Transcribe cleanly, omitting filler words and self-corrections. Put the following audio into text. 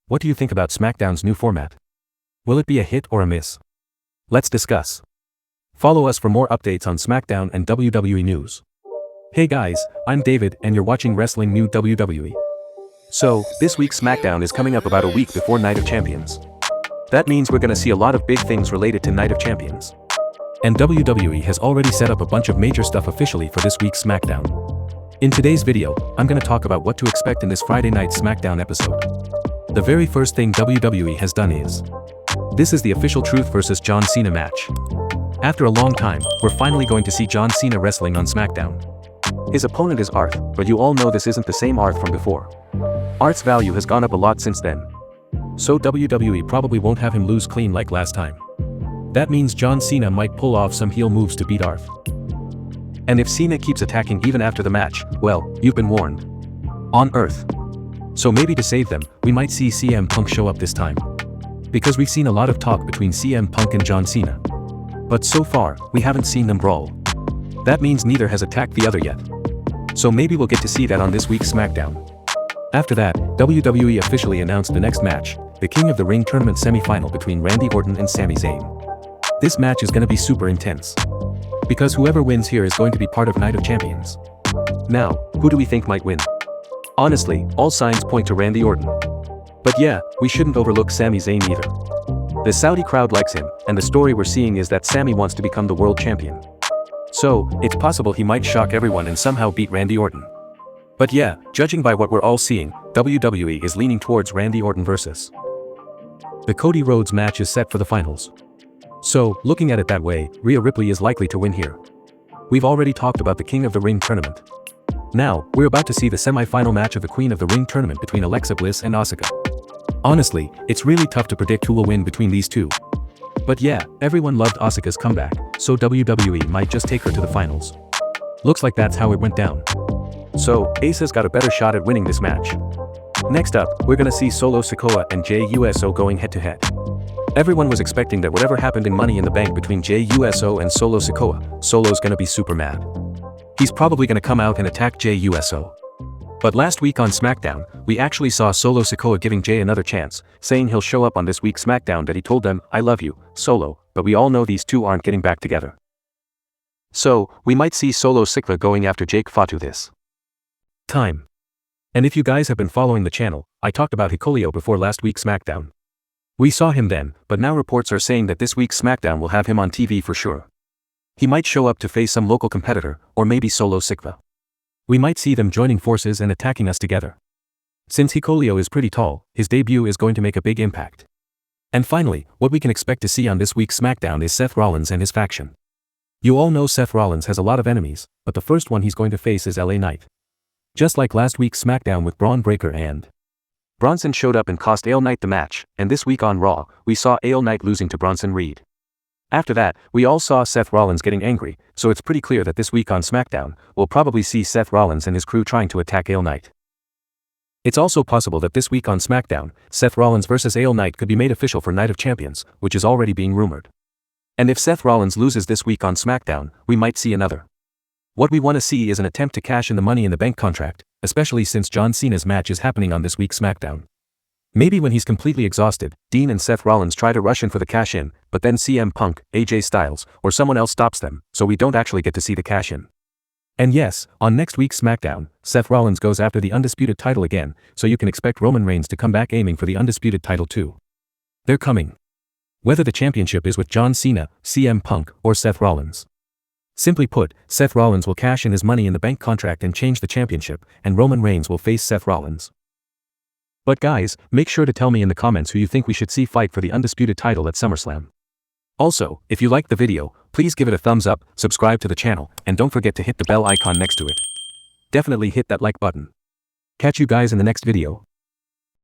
What do you think about SmackDown's new format? Will it be a hit or a miss? Let's discuss. Follow us for more updates on SmackDown and WWE news. Hey guys, I'm David and you're watching Wrestling News WWE. So, this week's SmackDown is coming up about a week before Night of Champions. That means we're gonna see a lot of big things related to Night of Champions. And WWE has already set up a bunch of major stuff officially for this week's SmackDown. In today's video, I'm gonna talk about what to expect in this Friday night SmackDown episode. The very first thing WWE has done is, this is the official Truth vs. John Cena match. After a long time, we're finally going to see John Cena wrestling on SmackDown. His opponent is Art, but you all know this isn't the same Art from before. Art's value has gone up a lot since then. So WWE probably won't have him lose clean like last time. That means John Cena might pull off some heel moves to beat Art. And if Cena keeps attacking even after the match, well, you've been warned. On Earth. So maybe to save them, we might see CM Punk show up this time. Because we've seen a lot of talk between CM Punk and John Cena. But so far, we haven't seen them brawl. That means neither has attacked the other yet. So maybe we'll get to see that on this week's SmackDown. After that, WWE officially announced the next match, the King of the Ring tournament semifinal between Randy Orton and Sami Zayn. This match is gonna be super intense. Because whoever wins here is going to be part of Night of Champions. Now, who do we think might win? Honestly, all signs point to Randy Orton. But yeah, we shouldn't overlook Sami Zayn either. The Saudi crowd likes him, and the story we're seeing is that Sami wants to become the world champion. So, it's possible he might shock everyone and somehow beat Randy Orton. But yeah, judging by what we're all seeing, WWE is leaning towards Randy Orton versus. The Cody Rhodes match is set for the finals. So, looking at it that way, Rhea Ripley is likely to win here. We've already talked about the King of the Ring tournament. Now, we're about to see the semi-final match of the Queen of the Ring tournament between Alexa Bliss and Asuka. Honestly, it's really tough to predict who will win between these two. But yeah, everyone loved Asuka's comeback, so WWE might just take her to the finals. Looks like that's how it went down. So, Asa's got a better shot at winning this match. Next up, we're gonna see Solo Sikoa and Jey Uso going head-to-head. Everyone was expecting that whatever happened in Money in the Bank between Jey Uso and Solo Sikoa, Solo's gonna be super mad. He's probably gonna come out and attack Jey Uso. But last week on SmackDown, we actually saw Solo Sikoa giving Jey another chance, saying he'll show up on this week's SmackDown that he told them, "I love you, Solo," but we all know these two aren't getting back together. So, we might see Solo Sikoa going after Jake Fatu this time. And if you guys have been following the channel, I talked about Hikuleo before last week's SmackDown. We saw him then, but now reports are saying that this week's SmackDown will have him on TV for sure. He might show up to face some local competitor, or maybe Solo Sikoa. We might see them joining forces and attacking us together. Since Hikuleo is pretty tall, his debut is going to make a big impact. And finally, what we can expect to see on this week's SmackDown is Seth Rollins and his faction. You all know Seth Rollins has a lot of enemies, but the first one he's going to face is LA Knight. Just like last week's SmackDown with Braun Breaker and Bronson showed up and cost AL Knight the match, and this week on Raw, we saw AL Knight losing to Bronson Reed. After that, we all saw Seth Rollins getting angry, so it's pretty clear that this week on SmackDown, we'll probably see Seth Rollins and his crew trying to attack AL Knight. It's also possible that this week on SmackDown, Seth Rollins vs. AL Knight could be made official for Night of Champions, which is already being rumored. And if Seth Rollins loses this week on SmackDown, we might see another. What we want to see is an attempt to cash in the Money in the Bank contract, especially since John Cena's match is happening on this week's SmackDown. Maybe when he's completely exhausted, Dean and Seth Rollins try to rush in for the cash-in, but then CM Punk, AJ Styles, or someone else stops them, so we don't actually get to see the cash-in. And yes, on next week's SmackDown, Seth Rollins goes after the undisputed title again, so you can expect Roman Reigns to come back aiming for the undisputed title too. They're coming. Whether the championship is with John Cena, CM Punk, or Seth Rollins. Simply put, Seth Rollins will cash in his Money in the Bank contract and change the championship, and Roman Reigns will face Seth Rollins. But guys, make sure to tell me in the comments who you think we should see fight for the undisputed title at SummerSlam. Also, if you liked the video, please give it a thumbs up, subscribe to the channel, and don't forget to hit the bell icon next to it. Definitely hit that like button. Catch you guys in the next video.